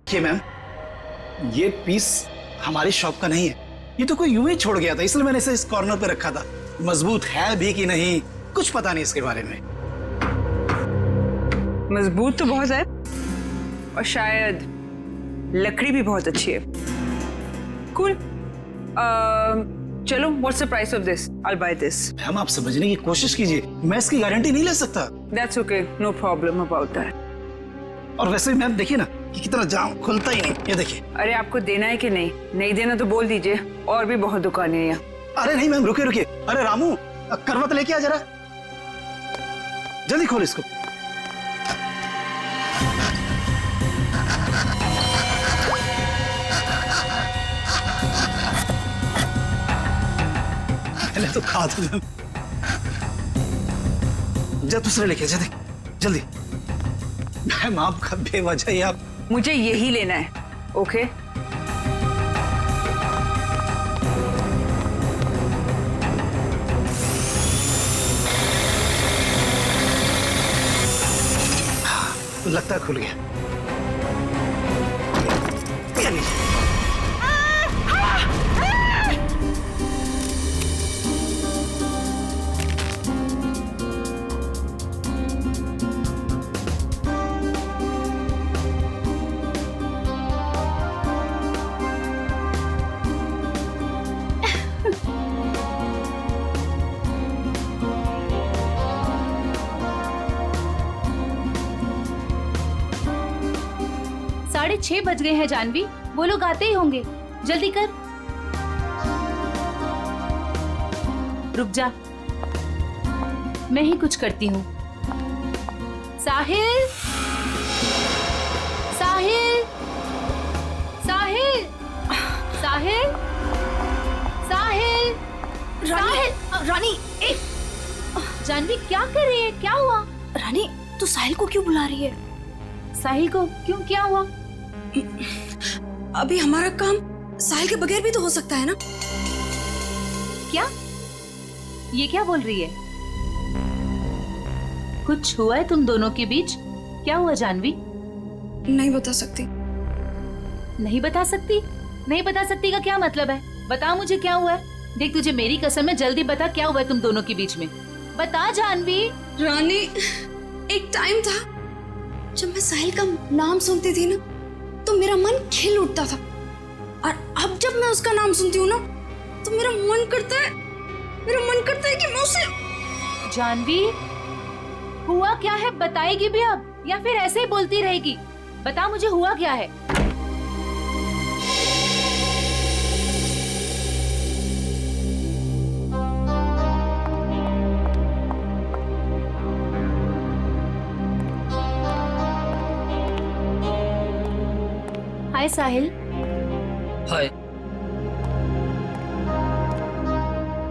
कि मैम ये पीस हमारी शॉप का नहीं है, ये तो कोई यूं ही छोड़ गया था, इसलिए मैंने इसे इस कॉर्नर पे रखा था। मजबूत है भी कि नहीं कुछ पता नहीं इसके बारे में। मजबूत तो बहुत है और शायद लकड़ी भी बहुत अच्छी है। कूल। चलो, what's the price of this? I will by this. Ma'am आप समझने की कोशिश कीजिए, मैं इसकी गारंटी नहीं ले सकता। That's okay, no problem about that. और वैसे भी मैम देखिए ना कि कितना जाम, खुलता ही नहीं, ये देखिए। अरे आपको देना है कि नहीं? नहीं देना तो बोल दीजिए, और भी बहुत दुकानें हैं यहाँ। अरे नहीं मैम, रुकिए रुकिए। अरे रामू, करवत लेके आ जरा, जल्दी खोल इसको। मैंने तो कहा था मैम। जा दूसरे लेके जा, जल्दी। मैम आपका बेवजह ही आप। मुझे यही लेना है, ओके? लगता है खुल गया। साढ़े 6 बज गए हैं जानवी, वो लोग आते ही होंगे, जल्दी कर। रुक जा, मैं ही कुछ करती हूँ। साहिल, साहिल, साहिल, साहिल, साहिल, साहिल। रानी, जानवी क्या कर रही है? क्या हुआ? रानी तू साहिल को क्यों बुला रही है? साहिल को क्यों? क्या हुआ? अभी हमारा काम साहिल के बगैर भी तो हो सकता है ना? क्या? ये क्या बोल रही है? कुछ हुआ है तुम दोनों के बीच? क्या हुआ जानवी? नहीं बता सकती। नहीं बता सकती? नहीं बता सकती का क्या मतलब है? बता मुझे क्या हुआ है। देख तुझे मेरी कसम है, जल्दी बता क्या हुआ है तुम दोनों के बीच में। बता जानवी। रानी, एक टाइम था जब मैं साहिल का नाम सुनती थी ना तो मेरा मन खिल उठता था, और अब जब मैं उसका नाम सुनती हूँ ना तो मेरा मन करता है कि मैं उसे। जानवी, हुआ क्या है? बताएगी भी अब या फिर ऐसे ही बोलती रहेगी? बता मुझे हुआ क्या है। हाय साहिल। हाय।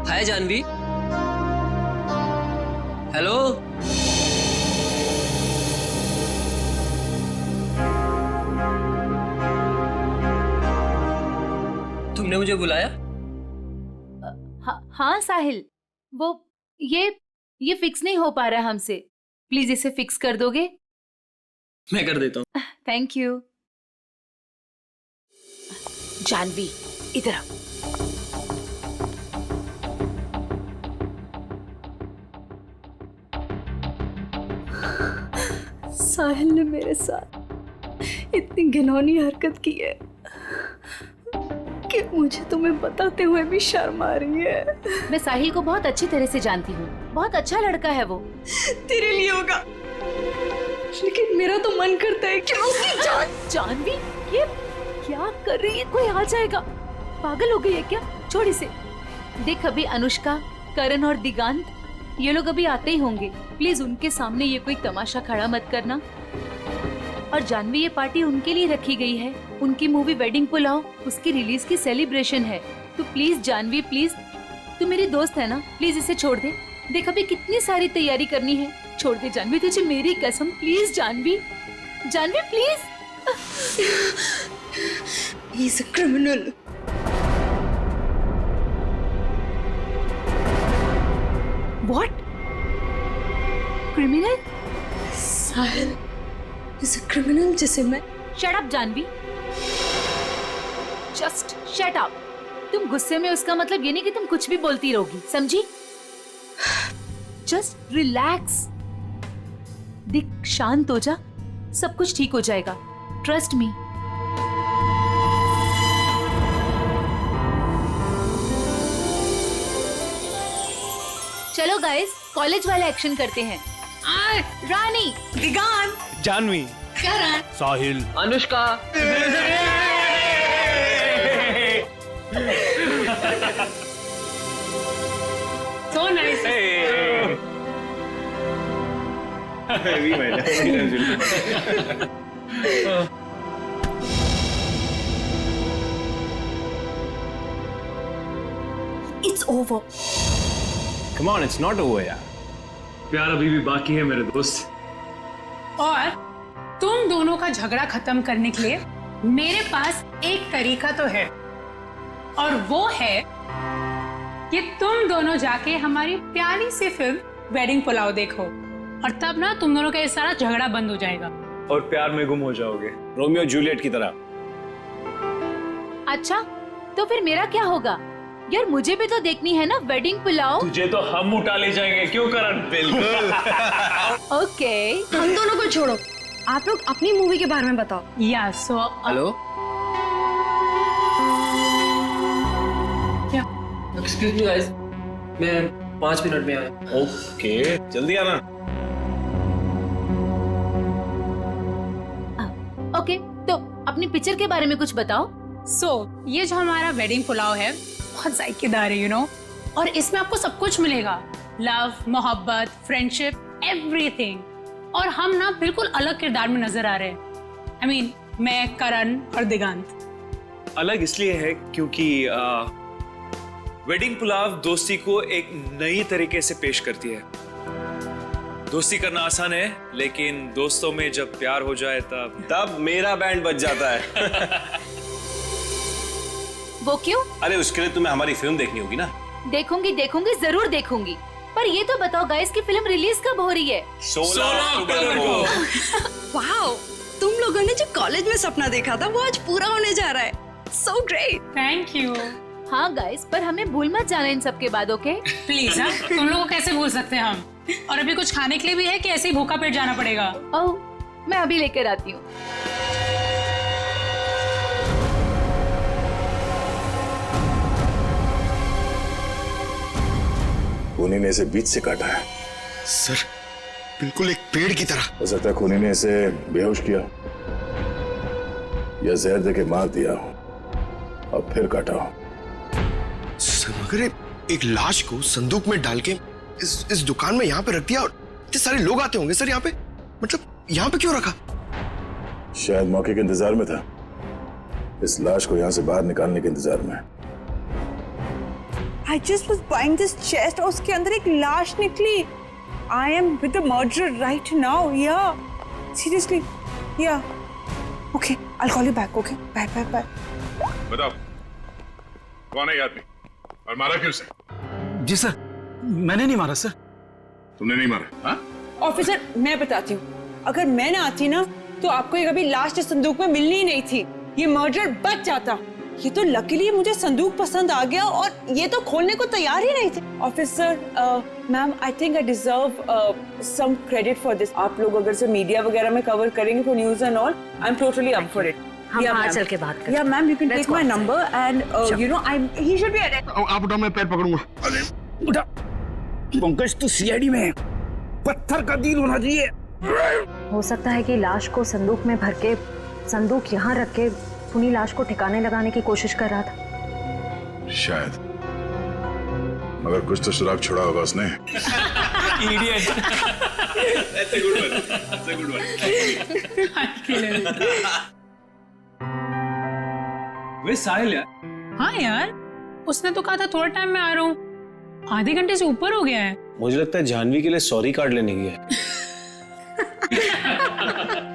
हाय जानवी। हेलो। तुमने मुझे बुलाया? हाँ साहिल, वो ये फिक्स नहीं हो पा रहा है हमसे, प्लीज इसे फिक्स कर दोगे? मैं कर देता हूँ। Thank you. जानवी इधर आ। साहिल ने मेरे साथ इतनी घिनौनी हरकत की है कि मुझे तुम्हें बताते हुए भी शर्म आ रही है। मैं साहिल को बहुत अच्छी तरह से जानती हूँ, बहुत अच्छा लड़का है वो। तेरे लिए होगा, लेकिन मेरा तो मन करता है कि मैं उसकी जान। जानवी ये क्या कर रही है? कोई आ जाएगा। पागल हो गई है क्या? छोड़ इसे। देख अभी अनुष्का, करण और दिगांत ये लोग अभी आते ही होंगे, प्लीज उनके सामने ये कोई तमाशा खड़ा मत करना। और जानवी ये पार्टी उनके लिए रखी गई है, उनकी मूवी वेडिंग पुलाव उसकी रिलीज की सेलिब्रेशन है। तो प्लीज जानवी, प्लीज तू मेरी दोस्त है ना, प्लीज इसे छोड़ दे। देख अभी कितनी सारी तैयारी करनी है, छोड़ दे जानवी, तुझे मेरी कसम। Please Janvi, Janvi please. He is a criminal. What? Criminal? Sahil is a criminal जिसे मैं। Shut up Janvi. Just shut up. तुम गुस्से में उसका मतलब ये नहीं कि तुम कुछ भी बोलती रहोगी, समझी? Just relax. दिख, शांत हो जा, सब कुछ ठीक हो जाएगा, ट्रस्ट मी। चलो गाइस, कॉलेज वाला एक्शन करते हैं। रानी, दिगान, जानवी, करण, साहिल, Anushka. so nice. It's over. come on, it's not over यार। प्यार अभी भी बाकी है मेरे दोस्त। और तुम दोनों का झगड़ा खत्म करने के लिए मेरे पास एक तरीका तो है, और वो है कि तुम दोनों जाके हमारी प्यारी सी फिल्म वेडिंग पुलाव देखो, और तब ना तुम दोनों का ये सारा झगड़ा बंद हो जाएगा। और प्यार में गुम हो जाओगे, रोमियो जूलियट की तरह। अच्छा तो फिर मेरा क्या होगा? यार मुझे भी तो देखनी है ना वेडिंग पुलाव। तुझे तो हम उठा ले जाएंगे, क्यों करण? बिल्कुल। ओके हम दोनों को छोड़ो, आप लोग अपनी मूवी के बारे में बताओ। या सो हेलो, क्या? एक्सक्यूज मी गाइस, मैं 5 मिनट में आया। ओके, जल्दी आना। ओके, तो अपनी पिक्चर के बारे में कुछ बताओ। ये जो हमारा वेडिंग पुलाव है बहुत जायकेदार है, यू नो, और इसमें आपको सब कुछ मिलेगा, लव, मोहब्बत, फ्रेंडशिप, एवरीथिंग। और हम ना बिल्कुल अलग किरदार में नजर आ रहे हैं। I mean, मैं, करण और दिगांत। अलग इसलिए है क्योंकि वेडिंग पुलाव दोस्ती को एक नई तरीके से पेश करती है। दोस्ती करना आसान है, लेकिन दोस्तों में जब प्यार हो जाए तब मेरा बैंड बज जाता है। वो क्यों? अरे उसके लिए तुम्हें हमारी फिल्म देखनी होगी ना। देखूंगी देखूंगी, जरूर देखूंगी। पर ये तो बताओ गाइस की फिल्म रिलीज कब हो रही है? 16 अक्टूबर को। वाओ, तुम लोगों ने जो कॉलेज में सपना देखा था वो आज पूरा होने जा रहा है। So great. Thank you. हाँ गाइस, पर हमें भूल मत जाना इन सब के बाद, ओके? प्लीज, हाँ, तुम लोगों को कैसे भूल सकते हैं हम? और अभी कुछ खाने के लिए भी है कि ऐसे ही भूखा पेट जाना पड़ेगा? ओह, मैं अभी लेकर आती हूँ। खूनी ने इसे बीच से काटा है। सर, बिल्कुल एक पेड़ की तरह। हो सकता है खूनी ने इसे बेहोश किया या जहर देके मार दिया हो और फिर काटा हो। सर, मगर एक लाश को संदूक में डाल के इस दुकान में यहाँ पे रख दिया, और इतने सारे लोग आते होंगे सर यहाँ पे, मतलब यहाँ पे क्यों रखा? शायद मौके के इंतजार में था, इस लाश को यहाँ से बाहर निकालने के इंतजार में। I just was buying this chest और उसके अंदर एक लाश निकली। I am with the murderer right now. Yeah, seriously. Yeah. Okay, I'll call you back. Okay, bye, bye, bye. बताओ, कौन है ये आदमी और मारा क्यों से? जी सर, मैंने नहीं मारा सर। तुमने नहीं मारा? हाँ? ऑफिसर, मैं बताती हूँ, अगर मैं ना आती ना तो आपको ये कभी लाश इस संदूक में मिलनी ही नहीं थी। ये मर्डर बच जाता। ये तो लकीली मुझे संदूक पसंद आ गया और ये तो खोलने को तैयार ही नहीं थे। Officer, ma'am, I think I deserve some credit for this. आप लोग अगर से मीडिया वगैरह में कवर करेंगे for news and all, I am totally up for it. हम बाहर चल के बात करें। या ma'am, you can take my number and you know I he should be arrested. आप उठा, मैं पैर पकड़ूंगा। अरे उठा। पंकज तो सीआईडी में है, पत्थर का दिल होना चाहिए। हो सकता है कि लाश को संदूक में भर के संदूक यहाँ रख के खूनी लाश को ठिकाने लगाने की कोशिश कर रहा था। शायद, मगर कुछ तो सुराग छोड़ा होगा उसने। Idiot. That's a good one. That's a good one. वे साहिल यार। हाँ यार, उसने तो कहा था थोड़ा टाइम में आ रहा हूँ, आधे घंटे से ऊपर हो गया है। मुझे लगता है जानवी के लिए सॉरी कार्ड लेने गया है।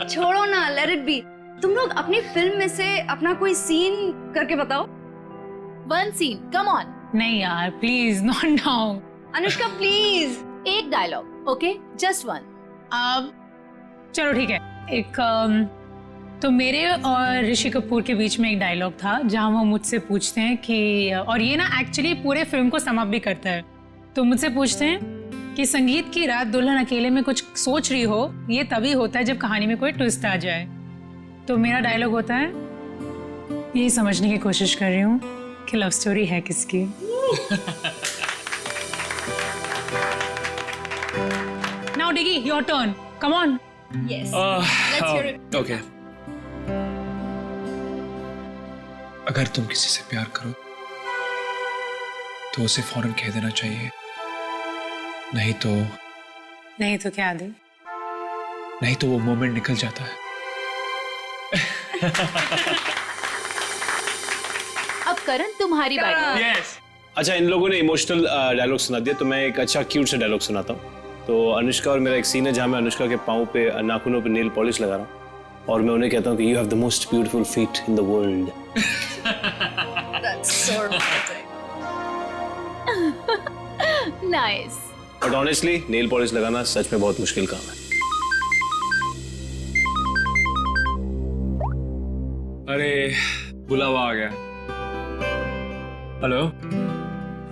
छोड़ो ना, लेट इट बी। तुम लोग अपनी फिल्म में से अपना कोई सीन करके बताओ। One scene, come on. नहीं यार, please not now. Anushka please. एक डायलॉग, ओके? Just one. अब चलो ठीक है, एक तो मेरे और ऋषि कपूर के बीच में एक डायलॉग था जहां वो मुझसे पूछते हैं कि, और ये ना एक्चुअली पूरे फिल्म को सम अप भी करता है, तो मुझसे पूछते हैं कि संगीत की रात दुल्हन अकेले में कुछ सोच रही हो, ये तभी होता है जब कहानी में कोई ट्विस्ट आ जाए। तो मेरा डायलॉग होता है, यही समझने की कोशिश कर रही हूँ कि लव स्टोरी है किसकी। Now Diggy, your turn, come on. Yes. Let's hear it. Okay. अगर तुम किसी से प्यार करो तो उसे फौरन कह देना चाहिए, नहीं तो क्या दे? नहीं तो वो मोमेंट निकल जाता है। अब करण तुम्हारी बारी। यस। अच्छा, इन लोगों ने इमोशनल डायलॉग सुना दिया, तो मैं एक अच्छा क्यूट सा डायलॉग सुनाता हूँ। तो अनुष्का और मेरा एक सीन है जहाँ मैं अनुष्का के पाँव पे, नाखूनों पे नेल पॉलिश लगा रहा हूँ और मैं उन्हें कहता हूँ कि you have the most beautiful feet in the world. That's so romantic. Nice. But honestly nail polish लगाना सच में बहुत मुश्किल काम है। अरे बुलावा आ गया। हेलो।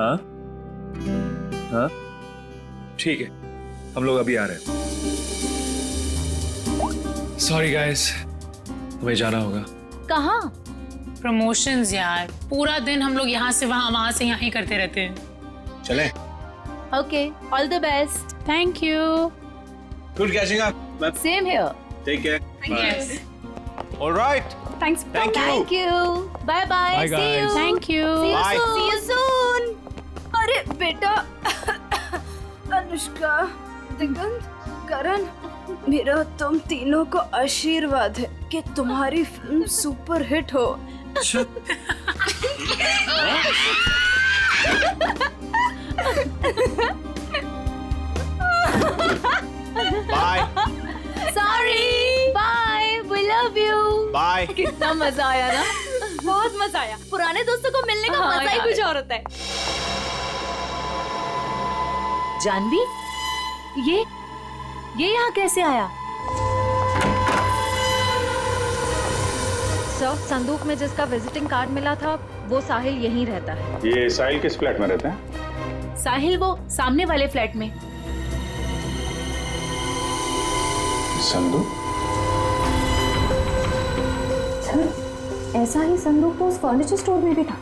हाँ हाँ ठीक है, हम लोग अभी आ रहे हैं। सॉरी गाइस, हमें जाना होगा। कहाँ? प्रमोशंस यार, पूरा दिन हम लोग यहाँ से वहाँ से यहाँ ही करते रहते हैं। चलें? Okay, all the best. Thank you. Good catching up. Same here. Take care. Yes. Alright. Thanks. Thank you. Thank you. Bye bye. Bye, see you. guys. Thank you. Bye. See you soon. अरे बेटा, अनुष्का, दिगंत, करण, मेरा तुम तीनों को आशीर्वाद है कि तुम्हारी फिल्म सुपर हिट हो। Bye sorry. Bye. We love you. Bye. कितना मजा आया ना। बहुत मजा आया। पुराने दोस्तों को मिलने का हाँ मजा ही यार। कुछ और होता है। जानवी, ये यहाँ कैसे आया? सर, संदूक में जिसका विजिटिंग कार्ड मिला था वो साहिल यहीं रहता है। ये साहिल किस फ्लैट में रहते हैं? साहिल वो सामने वाले फ्लैट में। संदूक? सर, ऐसा ही संदूक तो उस फर्नीचर स्टोर में भी था।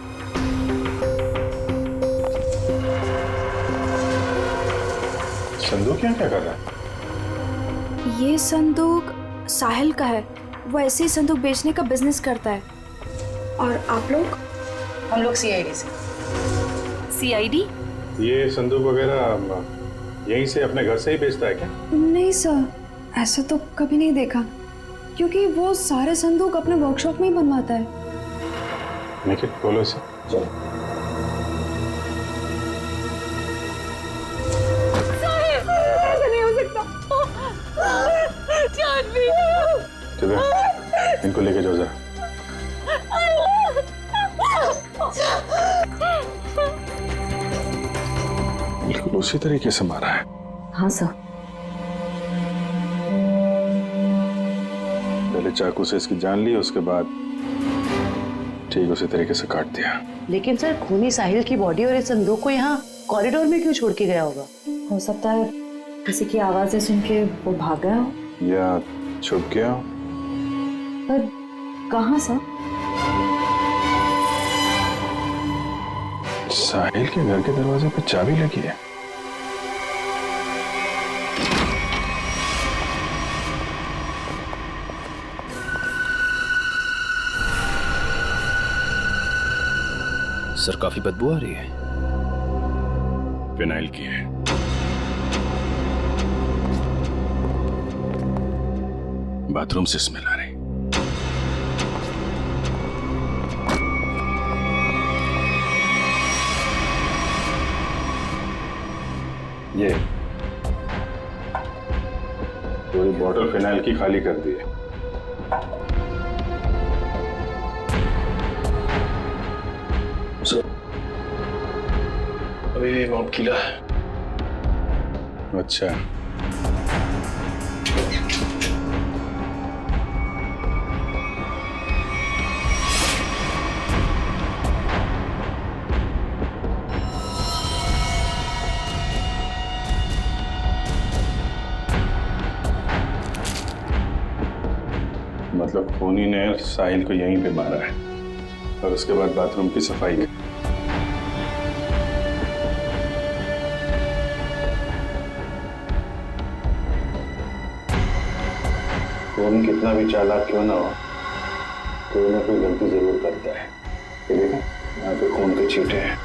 संदूक यहाँ क्या कर रहा है? ये संदूक साहिल का है। वो ऐसे ही संदूक बेचने का बिजनेस करता है। और आप लोग? हम लोग CID से। CID? ये संदूक वगैरह यहीं से अपने घर से ही बेचता है क्या? नहीं सर, ऐसा तो कभी नहीं देखा, क्योंकि वो सारे संदूक अपने वर्कशॉप में ही बनवाता है। मेक इट, बोलो इसे। नहीं हो सकता। जानवी, चलो इनको लेके जाओ जरा। बिल्कुल उसी तरीके से मारा है। हाँ सर। पहले चाकू से इसकी जान ली, उसके बाद ठीक उसी तरीके से काट दिया। लेकिन सर, खूनी साहिल की बॉडी और इस संदूक को यहाँ कॉरिडोर में क्यों छोड़ के गया होगा? हो सकता है किसी की आवाजें सुन के वो भाग गया हो, या छुप गया हो। पर कहाँ सर? साहिल के घर के दरवाजे पे चाबी लगी है। सर, काफी बदबू आ रही है। फिनाइल की है। बाथरूम से स्मेल आ रही। ये पूरी बॉटल फिनाइल की खाली कर दी है। अभी बहुत गीला है। अच्छा, मतलब खूनी ने साहिल को यहीं पे मारा है और उसके बाद बाथरूम की सफाई की। खून कितना भी चालाक क्यों ना हो, कोई ना कोई गलती जरूर करता है। ये देखो यहाँ पे खून के छींटे हैं।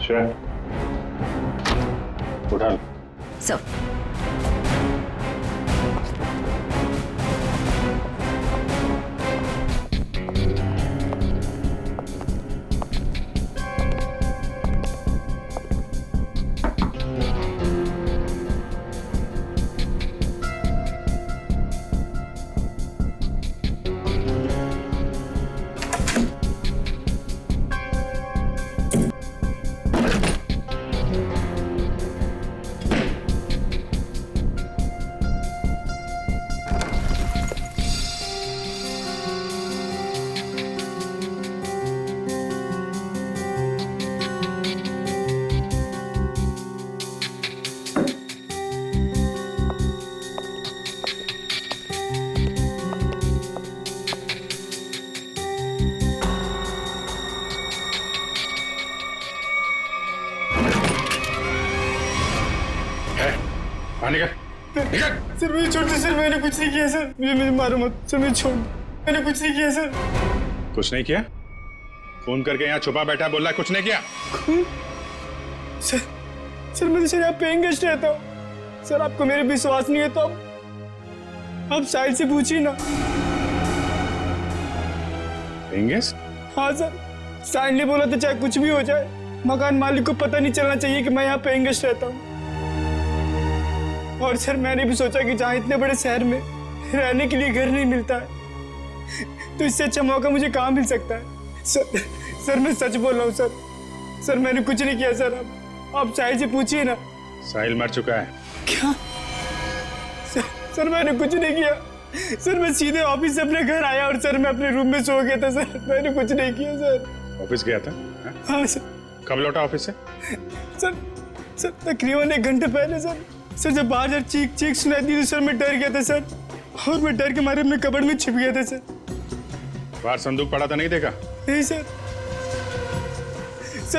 श्रेया, उठा लो। सर निकल। सर मुझे छोड़ दो सर, मैंने कुछ नहीं किया सर, मुझे मारो मत सर, मुझे छोड़ दो, मैंने कुछ नहीं किया सर। कुछ नहीं किया? फोन करके यहाँ छुपा बैठा बोल रहा है कुछ नहीं किया? सर मैं तो सर यहाँ पेइंग गेस्ट रहता हूँ सर, आपको मेरे विश्वास नहीं है तो आप साहिल से पूछिए ना। Paying guest? हाँ सर, साहिल ने बोला था चाहे कुछ भी हो जाए मकान मालिक को पता नहीं चलना चाहिए कि मैं यहाँ पेइंग गेस्ट रहता हूँ। और सर मैंने भी सोचा कि जहाँ इतने बड़े शहर में रहने के लिए घर नहीं मिलता है तो इससे अच्छा मौका मुझे कहाँ मिल सकता है। सर मैं सच बोल रहा हूँ सर मैंने कुछ नहीं किया सर, आप साहिल से पूछिए ना। साहिल मर चुका है। क्या? सर मैंने कुछ नहीं किया सर, मैं सीधे ऑफिस से अपने घर आया और सर मैं अपने रूम में सो गया था सर, मैंने कुछ नहीं किया सर। ऑफिस गया था? हाँ सर। कब लौटा ऑफिस से? सर तकरीबन 1 घंटे पहले सर। जब बाहर चीख सुनाई दी तो सर मैं डर गया था सर, और मैं डर के मारे अपने कबर्ड में छिप गया था सर। बाहर संदूक पड़ा था, नहीं देखा? नहीं सर।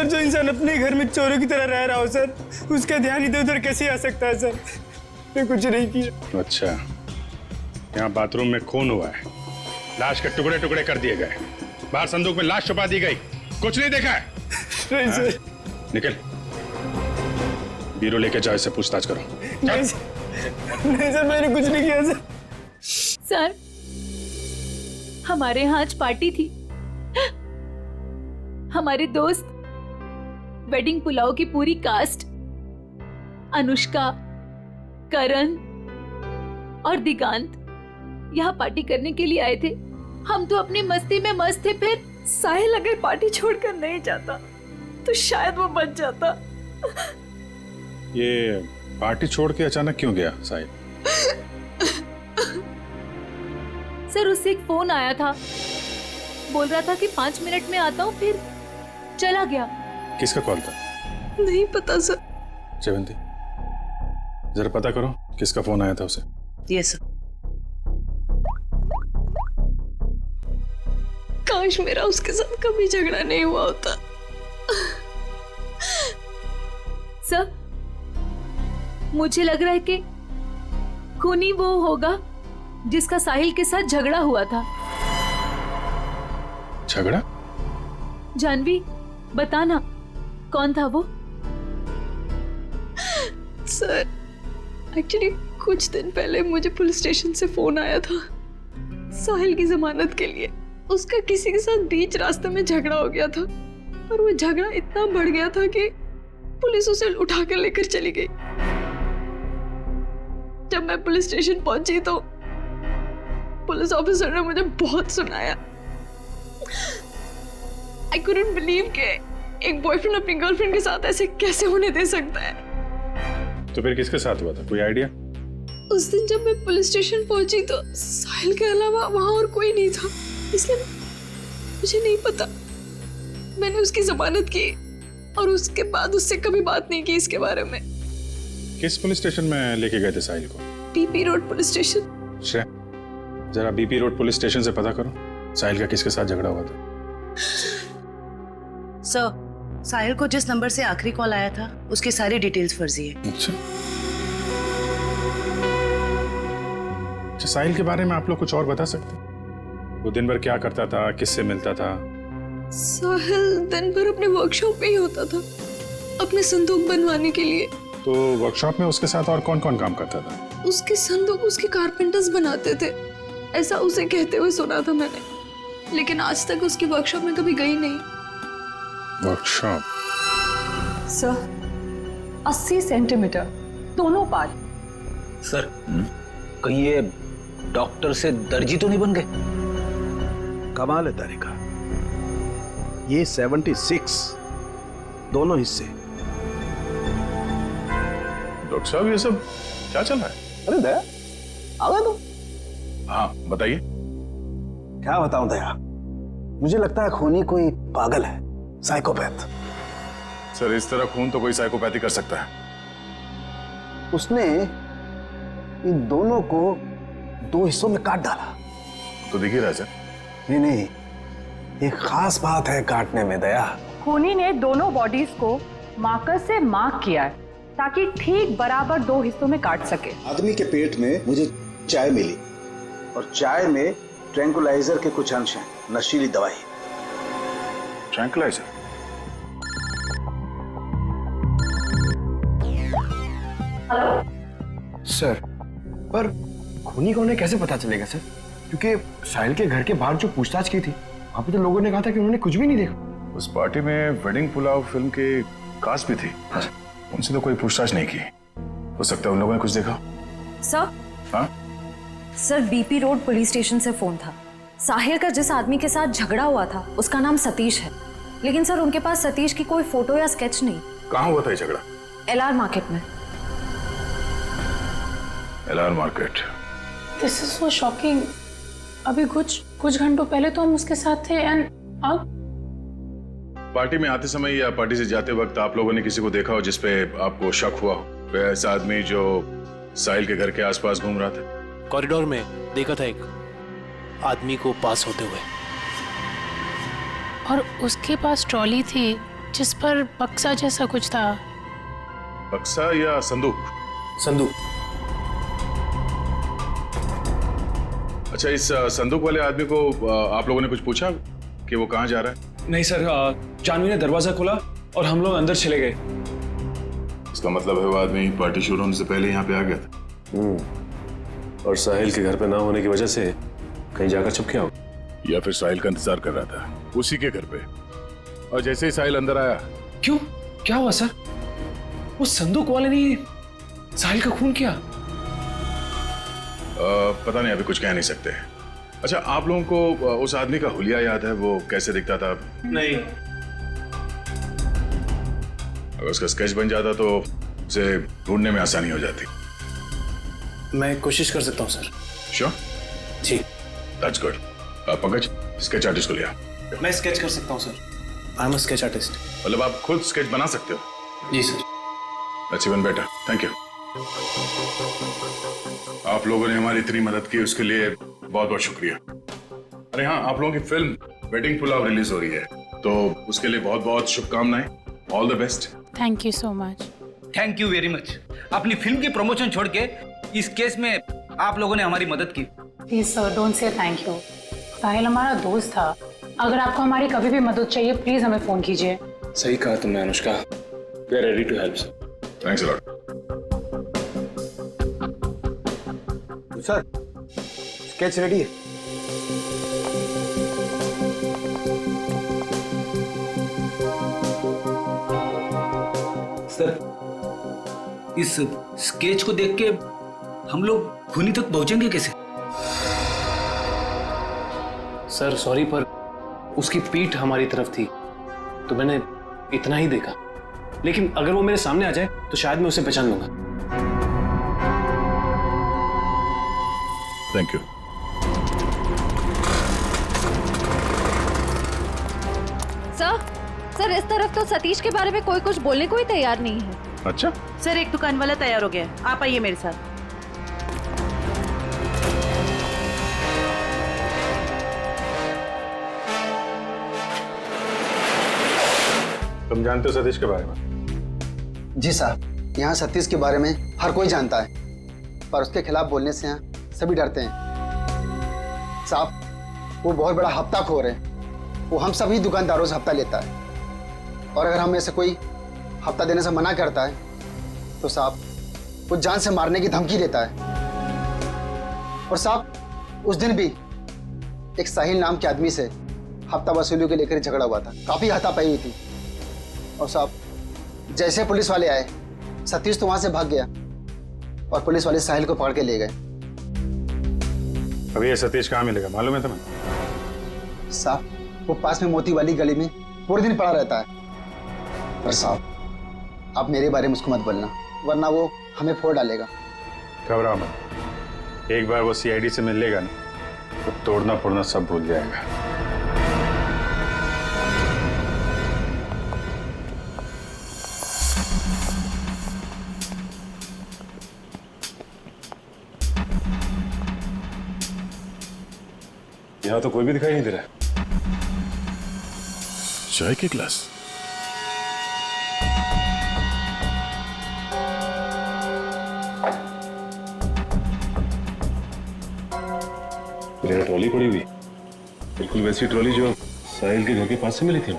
जो इंसान अपने घर में चोरों की तरह रह रहा हो सर, उसका ध्यान इधर उधर कैसे आ सकता है सर, मैं कुछ नहीं किया। अच्छा, यहाँ बाथरूम में खून हुआ है, लाश के टुकड़े टुकड़े कर दिए गए, बाहर संदूक में लाश छुपा दी गई, कुछ नहीं देखा है? नहीं सर। निकल, बीरो लेके जाओ, इससे पूछताछ करो। नहीं सर मैंने कुछ नहीं किया सर। सर हमारे यहाँ आज पार्टी थी, हमारे दोस्त वेडिंग पुलाव की पूरी कास्ट, अनुष्का, करण और दिगांत यहाँ पार्टी करने के लिए आए थे। हम तो अपनी मस्ती में मस्त थे, फिर साहिल अगर पार्टी छोड़कर नहीं जाता तो शायद वो बच जाता। ये पार्टी छोड़ के अचानक क्यों गया साहिल? सर उससे एक फोन आया था, बोल रहा था कि 5 मिनट में आता हूँ, फिर चला गया। किसका कॉल था? नहीं पता सर। जयवंती, जरा पता करो किसका फोन आया था उसे। Yes sir. काश मेरा उसके साथ कभी झगड़ा नहीं हुआ होता। सर मुझे लग रहा है कि खूनी वो होगा जिसका साहिल के साथ झगड़ा हुआ था। झगड़ा? जानवी बताना कौन था वो? सर एक्चुअली कुछ दिन पहले मुझे पुलिस स्टेशन से फोन आया था साहिल की जमानत के लिए। उसका किसी के साथ बीच रास्ते में झगड़ा हो गया था और वो झगड़ा इतना बढ़ गया था कि पुलिस उसे उठाकर लेकर चली गई। जब मैं पुलिस स्टेशन पहुंची तो पुलिस ऑफिसर ने मुझे बहुत सुनाया। I couldn't believe कि एक बॉयफ्रेंड अपनी गर्लफ्रेंड के साथ ऐसे कैसे होने दे सकता है। तो फिर किसके साथ हुआ था, कोई आइडिया? उस दिन जब मैं पुलिस स्टेशन पहुंची तो साहिल के अलावा वहां और कोई नहीं था, इसलिए मुझे नहीं पता। मैंने उसकी जमानत की और उसके बाद उससे कभी बात नहीं की इसके बारे में। किस पुलिस स्टेशन में लेके गए थे साहिल को? BP road police station. Shreya, जरा बीपी रोड पुलिस स्टेशन से पता करो साहिल का किसके साथ झगड़ा हुआ था। सर, साहिल को जिस नंबर से आखिरी कॉल आया था उसकी सारी डिटेल्स फर्जी है। अच्छा, साहिल के बारे में आप लोग कुछ और बता सकते हैं? वो दिन भर क्या करता था, किससे मिलता था? साहिल दिन भर अपने वर्कशॉप में ही होता था, अपने संदूक बनवाने के लिए। तो वर्कशॉप में उसके साथ और कौन कौन काम करता था? उसके संदूक उसके कारपेंटर्स बनाते थे, ऐसा उसे कहते हुए सुना था मैंने, लेकिन आज तक उसकी वर्कशॉप में कभी गई नहीं। वर्कशॉप? सर 80 सेंटीमीटर दोनों पार्ट। सर, कहीं ये डॉक्टर से दर्जी तो नहीं बन गए? कमाल है तारिका, ये 76 दोनों हिस्से। डॉक्टर साहब, ये सब क्या चल रहा है? अरे दया, आ गए तुम? हाँ बताइए। क्या बताऊं दया, मुझे लगता है खूनी कोई पागल है, साइकोपैथ। सर, इस तरह खून तो कोई साइकोपैथी कर सकता है। उसने इन दोनों को 2 हिस्सों में काट डाला। तो दिख ही रहा है सर। नहीं नहीं, एक खास बात है काटने में दया। खूनी ने दोनों बॉडीज को मार्कर से मार्क किया है ताकि ठीक बराबर 2 हिस्सों में काट सके। आदमी के पेट में मुझे चाय मिली और चाय में ट्रैंकुलाइजर के कुछ अंश हैं, नशीली दवाई। ट्रैंकुलाइजर? सर, पर खूनी कौन है कैसे पता चलेगा सर? क्योंकि साहिल के घर के बाहर जो पूछताछ की थी, वहां पे तो लोगों ने कहा था कि उन्होंने कुछ भी नहीं देखा। उस पार्टी में वेडिंग पुलाव फिल्म की कास्ट भी थी। उनसे तो कोई पूछताछ नहीं की। हो सकता है उन लोगों ने कुछ देखा। सर? हाँ sir, BP road police station से फोन था। साहिल का जिस आदमी के साथ झगड़ा हुआ था उसका नाम सतीश है, लेकिन सर उनके पास सतीश की कोई फोटो या स्केच नहीं। कहाँ हुआ था ये झगड़ा? LR मार्केट में। LR market? This is so shocking. अभी कुछ घंटों पहले तो हम उसके साथ थे, एंड अब पार्टी में आते समय या पार्टी से जाते वक्त आप लोगों ने किसी को देखा हो जिसपे आपको शक हुआ हो? कोई ऐसा आदमी जो साहिल के घर के आसपास घूम रहा था? कॉरिडोर में देखा था एक आदमी को पास होते हुए। और उसके पास ट्रॉली थी जिस पर बक्सा जैसा कुछ था। बक्सा या संदूक? संदूक। अच्छा, इस संदूक वाले आदमी को आप लोगों ने कुछ पूछा कि वो कहाँ जा रहा है? नहीं सर, जानवी ने दरवाजा खोला और हम लोग अंदर चले गए। इसका मतलब है वो आदमी पार्टी शुरू होने से पहले यहाँ पे आ गया था। और साहिल के घर पे ना होने की वजह से कहीं जाकर छुप गया हो, या फिर साहिल का इंतजार कर रहा था उसी के घर पे। और जैसे ही साहिल अंदर आया। क्यों, क्या हुआ सर? वो संदूक वाले ने साहिल का खून किया? पता नहीं, अभी कुछ कह नहीं सकते। अच्छा, आप लोगों को उस आदमी का हुलिया याद है? वो कैसे दिखता था? नहीं। अगर उसका स्केच बन जाता तो उसे ढूंढने में आसानी हो जाती। मैं कोशिश कर सकता हूँ सर। श्योर? जी। That's good. Pankaj, sketch artist को लिया। मैं स्केच कर सकता हूँ sir. I am a sketch artist. मतलब आप खुद स्केच बना सकते हो? जी sir. That's even better, thank you. आप लोगों ने हमारी इतनी मदद की, उसके लिए बहुत बहुत शुक्रिया। अरे हाँ, आप लोगों की फिल्म वेडिंग पुलाव रिलीज हो रही है, तो उसके लिए बहुत बहुत शुभकामनाएं। All the best. Thank you so much. Thank you very much. अपनी फिल्म की प्रमोशन छोड़ के इस केस में आप लोगों ने हमारी मदद की। Please sir, don't say thank you. Sahil हमारा दोस्त था। अगर आपको हमारी कभी भी मदद चाहिए प्लीज हमें फोन कीजिए। सही कहा तुमने Anushka. We are ready to help sir. Thanks a lot. Sir, sketch ready है। सर, इस स्केच को देख के हम लोग खूनी तक पहुंचेंगे कैसे? सर सॉरी, पर उसकी पीठ हमारी तरफ थी तो मैंने इतना ही देखा, लेकिन अगर वो मेरे सामने आ जाए तो शायद मैं उसे पहचान लूंगा। Thank you. सर इस तरफ तो सतीश के बारे में कोई कुछ बोलने को ही तैयार नहीं है। अच्छा सर, एक दुकान वाला तैयार हो गया है, आप आइए मेरे साथ। तुम जानते हो सतीश के बारे में? जी साहब, यहाँ सतीश के बारे में हर कोई जानता है, पर उसके खिलाफ बोलने से यहाँ सभी डरते हैं। साहब, वो बहुत बड़ा हफ्ताखोर है। वो हम सभी दुकानदारों से हफ्ता लेता है, और अगर हम ऐसे कोई हफ्ता देने से मना करता है तो साहब वो जान से मारने की धमकी देता है। और साहब, उस दिन भी एक साहिल नाम के आदमी से हफ्ता वसूली को लेकर झगड़ा हुआ था, काफी हाथापाई हुई थी। और साहब, जैसे पुलिस वाले आए, सतीश तो वहां से भाग गया और पुलिस वाले साहिल को पकड़ के ले गए। अभी ये सतीश कहाँ मिलेगा मालूम है तुम्हें? साहब, वो पास में मोती वाली गली में पूरे दिन पड़ा रहता है। पर साहब, आप मेरे बारे में उसको मत बोलना, वरना वो हमें फोड़ डालेगा। घबराओ मत, एक बार वो सीआईडी से मिल लेगा ना तो तोड़ना फोड़ना सब भूल जाएगा। यहाँ तो कोई भी दिखाई नहीं दे रहा। चाय के ग्लास। ट्रॉली पड़ी हुई, बिल्कुल वैसी ट्रॉली जो साहिल के घर के पास से मिली थी।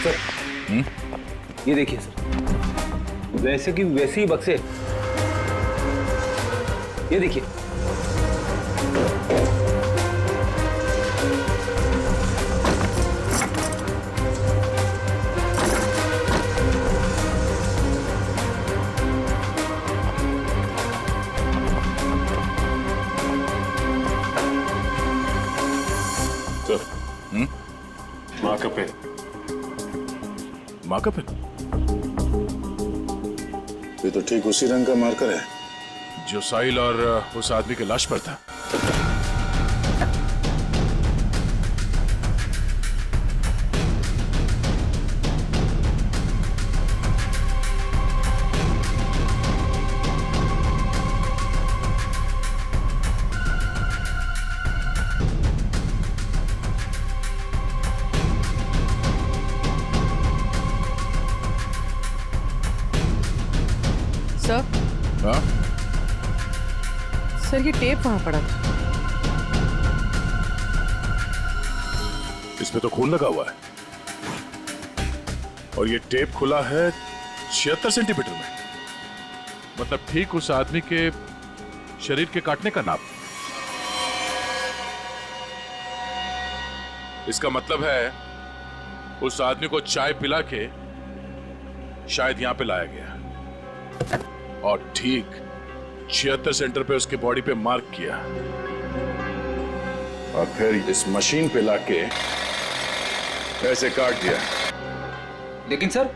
सर, ये देखिए सर, वैसे की वैसे ही बक्से, ये देखिए। माँ का पेन। माँ का पेन? ये तो ठीक उसी रंग का मार्कर है जो साहिल और उस आदमी के लाश पर था। सर, हाँ? सर ये टेप वहां पड़ा था। इसमें तो खून लगा हुआ है और ये टेप खुला है 76 सेंटीमीटर में, मतलब ठीक उस आदमी के शरीर के काटने का नाप। इसका मतलब है उस आदमी को चाय पिला के शायद यहां पे लाया गया और ठीक 76 सेंटर पे उसके बॉडी पे मार्क किया और फिर इस मशीन पे लाके ऐसे काट दिया। लेकिन सर,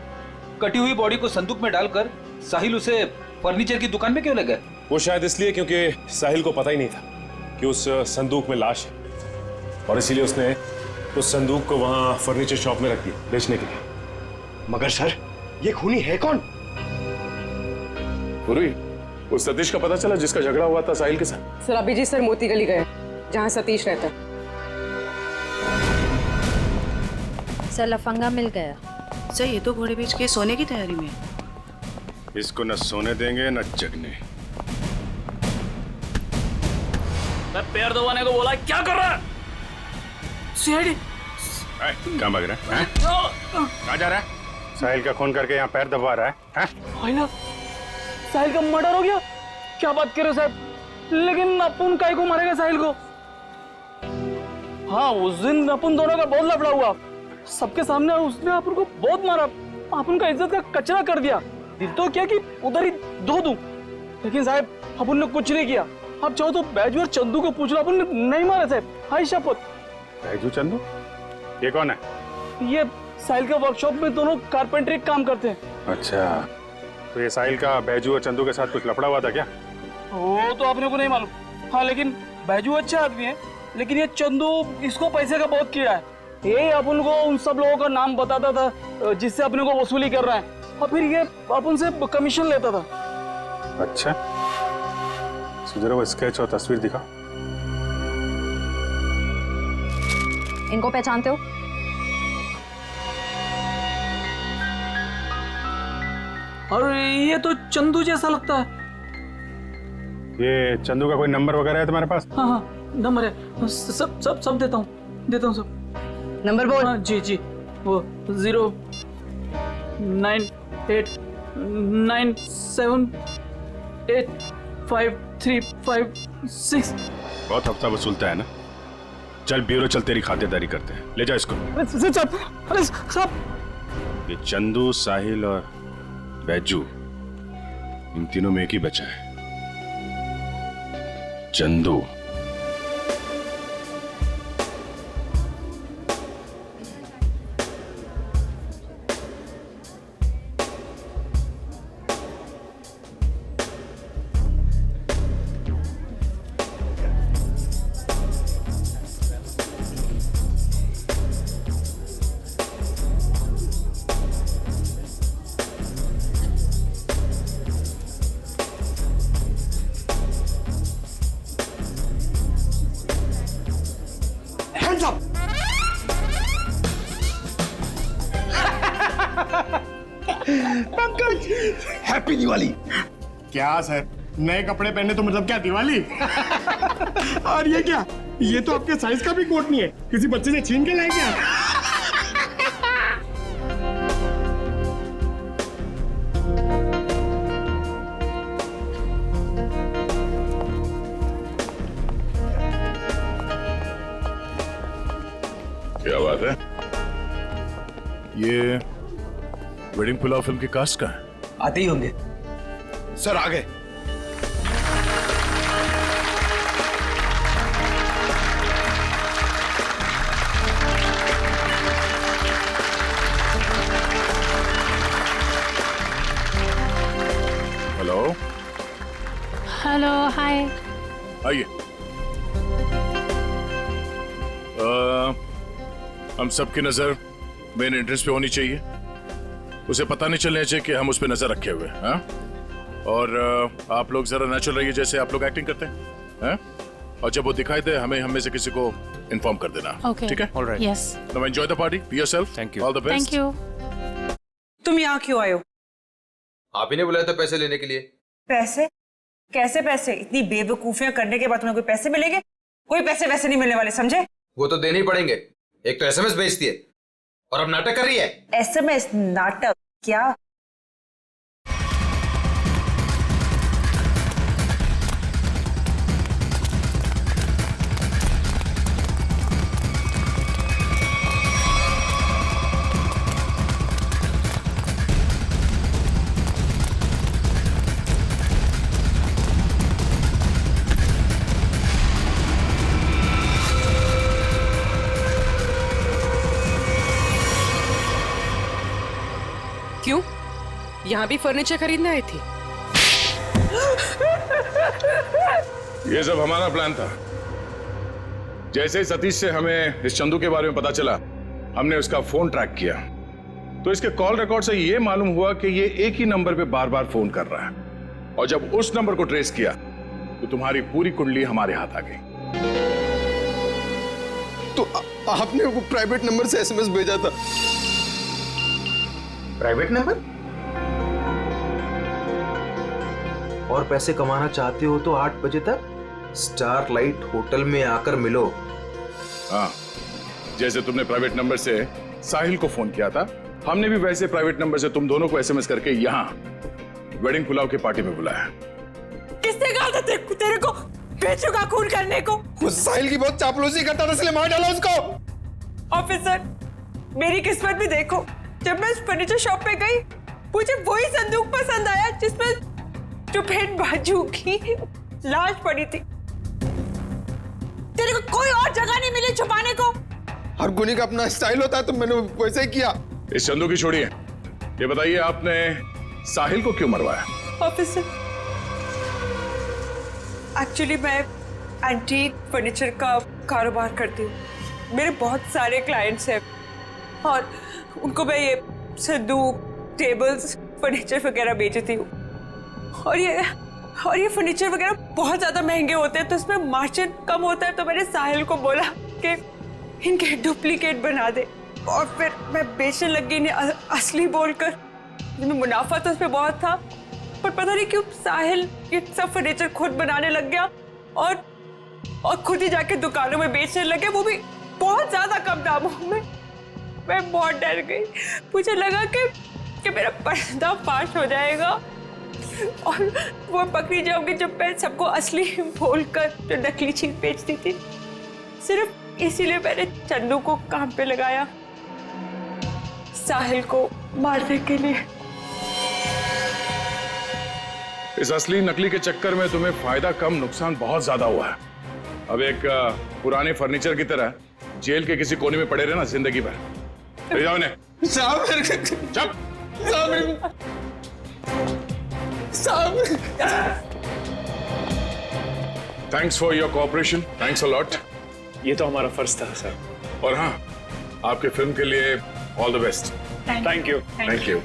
कटी हुई बॉडी को संदूक में डालकर साहिल उसे फर्नीचर की दुकान में क्यों ले गए? वो शायद इसलिए क्योंकि साहिल को पता ही नहीं था कि उस संदूक में लाश है, और इसीलिए उसने उस संदूक को वहां फर्नीचर शॉप में रख दिया बेचने के लिए। मगर सर, ये खूनी है कौन? पूरी, उस सतीश का पता चला जिसका झगड़ा हुआ था साहिल के साथ? सर अभी जी सर मोती गली गए जहाँ सतीश रहता है। सर लफंगा मिल गया। सर ये तो घोड़े बेच के सोने की तैयारी में है। इसको न सोने देंगे न जगने। मैं पैर दबाने को बोला, क्या कर रहा है? सीआईडी। कहाँ भाग रहा है? कहाँ जा रहा है? साहिल का खून करके यहाँ पैर दबा रहा है? साहिल का मर्डर हो गया? क्या बात कर रहे हो साहब? लेकिन अपन काहे को मारेगा साहिल को? हाँ, उस दिन अपन दोनों का बहुत लफड़ा हुआ, सबके सामने उसने अपन को बहुत मारा, अपन का इज्जत का कचरा कर दिया। दिल तो क्या कि उधर ही धो दूं, लेकिन साहब अपन ने कुछ नहीं किया। आप चाहो तो बैजू और चंदू को पूछ लो, अपन ने नहीं मारा साहब, हाय शपथ। बैजू चंदू? ये कौन है? ये साहिल के वर्कशॉप में दोनों कारपेंटरी काम करते हैं। अच्छा, तो ये साहिल का बैजू और चंदू के साथ कुछ लफड़ा हुआ था क्या? वो तो आपने को नहीं मालूम। हाँ, लेकिन बैजू अच्छा आदमी है, लेकिन ये चंदू इसको पैसे का बहुत कीड़ा है। ये अपन को उन सब लोगों का नाम बताता था जिससे अपने को वसूली कर रहा है, और फिर ये अपन से कमीशन लेता था। अच्छा, जरा वो स्केच और तस्वीर दिखा। इनको पहचानते हो? और ये तो चंदू जैसा लगता है। ये चंदू का कोई नंबर वगैरह है तुम्हारे पास? हाँ हाँ नंबर है, सब देता हूँ सब। नंबर बोल। हाँ जी जी, वो 09897853556। बहुत हफ्ता वसूलता है ना। चल ब्यूरो चल, तेरी खातिरदारी करते हैं। ले जा इसको। अरे साहब, ये चंदू, साहिल और बैजू, इन तीनों में एक ही बचा है, चंदू। हैप्पी दिवाली। क्या सर, नए कपड़े पहने तो मतलब क्या दिवाली? और ये क्या, ये तो आपके साइज का भी कोट नहीं है, किसी बच्चे से छीन के लाए क्या? क्या बात है? ये वेडिंग पुलाव फिल्म की कास्ट का है? आते ही होंगे सर। आ गए। हेलो हेलो, हाय। आइए। हम सबकी नजर मेन एंट्रेंस पे होनी चाहिए। उसे पता नहीं चलना चाहिए कि हम उस पर नजर रखे हुए हैं। और आप लोग जरा नेचुरल रहिए, जैसे आप लोग एक्टिंग करते हैं। और जब वो दिखाई दे हम में से किसी को इन्फॉर्म कर देना। Okay. ठीक है? Alright. Yes. Now enjoy the party. Be yourself. Thank you. All the best. Thank you. तुम यहाँ क्यों आए हो? आप ही ने बुलाया था पैसे लेने के लिए। पैसे? कैसे पैसे? इतनी बेवकूफियां करने के बाद तुम्हें कोई पैसे मिलेंगे? कोई पैसे वैसे नहीं मिलने वाले, समझे? वो तो देने ही पड़ेंगे। एक तो एसएमएस भेजती है और अब नाटक कर रही है। एसएमएस नाटक? क्या? क्यों? यहाँ भी फर्नीचर खरीदने आई थी? ये सब हमारा प्लान था। जैसे ही सतीश से हमें इस चंदू के बारे में पता चला, हमने उसका फोन ट्रैक किया। तो इसके कॉल रिकॉर्ड से ये मालूम हुआ कि ये एक ही नंबर पे बार बार फोन कर रहा है। और जब उस नंबर को ट्रेस किया तो तुम्हारी पूरी कुंडली हमारे हाथ आ गई। तो आपने वो प्राइवेट नंबर से एसएमएस भेजा था? Private number? और पैसे कमाना चाहते हो तो 8 बजे तक स्टारलाइट होटल में आकर मिलो। हाँ, जैसे तुमने प्राइवेट नंबर से साहिल को फोन किया था, हमने भी वैसे प्राइवेट नंबर से तुम दोनों को एसएमएस करके यहाँ वेडिंग पुलाव की पार्टी में बुलाया। किसने कहा था तेरे को बेचू का खून करने को? वो साहिल की बहुत चापलूसी करता था, इसलिए मार डाला उसको। ऑफिसर, मेरी किस्मत भी देखो, जब मैं उस फर्नीचर शॉप पे गई, मुझे वही संदूक पसंद आया जिसमें चुपेट बाजू की लाश पड़ी थी। तेरे को कोई और जगह नहीं मिली छुपाने को? हर गुनी का अपना स्टाइल होता है, तो मैंने वैसे ही किया। इस चंदू की छोड़िए, ये बताइए आपने साहिल को क्यों मरवाया? ऑफिसर, एक्चुअली मैं एंटीक फर्नीचर का कारोबार करती हूँ। मेरे बहुत सारे क्लाइंट्स हैं और उनको मैं ये संदूक, टेबल्स, फर्नीचर वगैरह बेचती हूँ। और ये और ये फर्नीचर वगैरह बहुत ज्यादा महंगे होते हैं, तो इसमें मार्जिन कम होता है। तो मैंने साहिल को बोला कि इनके डुप्लीकेट बना दे, और फिर मैं बेचने लगी इन्हें असली बोलकर। जिसमें मुनाफा तो उसमें बहुत था, पर पता नहीं क्यों साहिल ये सब फर्नीचर खुद बनाने लग गया और खुद ही जाके दुकानों में बेचने लगे, वो भी बहुत ज्यादा कम दामों में। मैं बहुत डर गई, मुझे लगा कि मेरा पर्दाफाश हो जाएगा और वो पकड़ी जाऊंगी जब मैं सबको असली बोलकर जो नकली चीज बेचती थी। सिर्फ इसीलिए मैंने चंदू को काम पे लगाया, साहिल को मारने के लिए। इस असली नकली के चक्कर में तुम्हें फायदा कम नुकसान बहुत ज्यादा हुआ है। अब एक पुराने फर्नीचर की तरह जेल के किसी कोने में पड़े रहना जिंदगी भर। ले जाओ इन्हें। Thanks for your cooperation, thanks a lot. ये तो हमारा फर्ज था सर। और हाँ, आपके फिल्म के लिए all the best. Thank you. Thank you.